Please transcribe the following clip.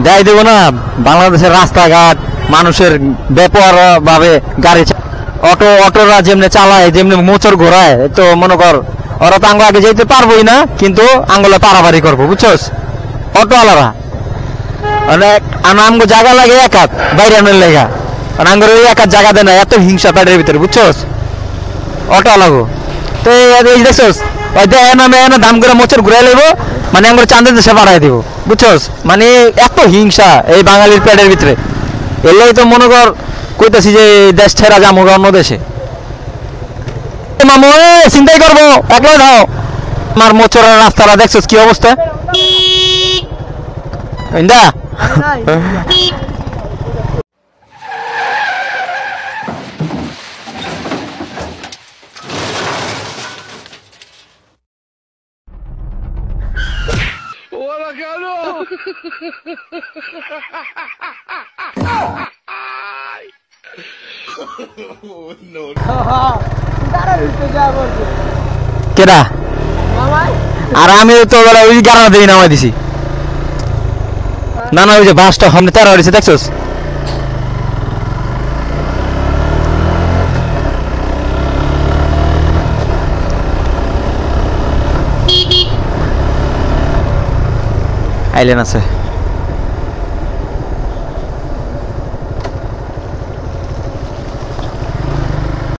দেয় দেবো না। বাংলাদেশের রাস্তাঘাট মানুষের ব্যাপার ভাবে গাড়ি অটোরা যেমনি চালায় যেমনি মোচড় ঘোরায়, তো মনে কর ওরা তো আগে যেতে পারবোই না, কিন্তু আঙ্গুলে পারাপারি করবো, বুঝছস? অটোওয়ালারা মানে আমগো জায়গা লাগে এক হাত বাইরে আনার লেগা, আঙ্গুর ওই এক হাত জায়গা দেয় না, এত হিংসা পেটের ভিতরে, বুঝছস? অটোওয়ালাগো তো এই দেখছস, ওই নামে দাম করে মোচড় ঘুরাই লইবো, মানে আঙ্গুর চাঁদের দেশে বাড়াই দিব, বুঝছস? মানে এত হিংসা এই বাঙালির পেটের ভিতরে। এলেই তো মনে কর কইতাছি যে দেশ ছেড়া যাবো অন্য দেশে। মামু চিন্তাই করবো একলাই দাও। আমার মোচরের রাস্তাটা দেখছস কি অবস্থা? কেডা? আর আমি তো ওই গাড়া দিয়ে নামাই দিছি। না না, ওই যে বাসটা সামনে তেরা হয়েছে দেখছস? আইলেন আছে।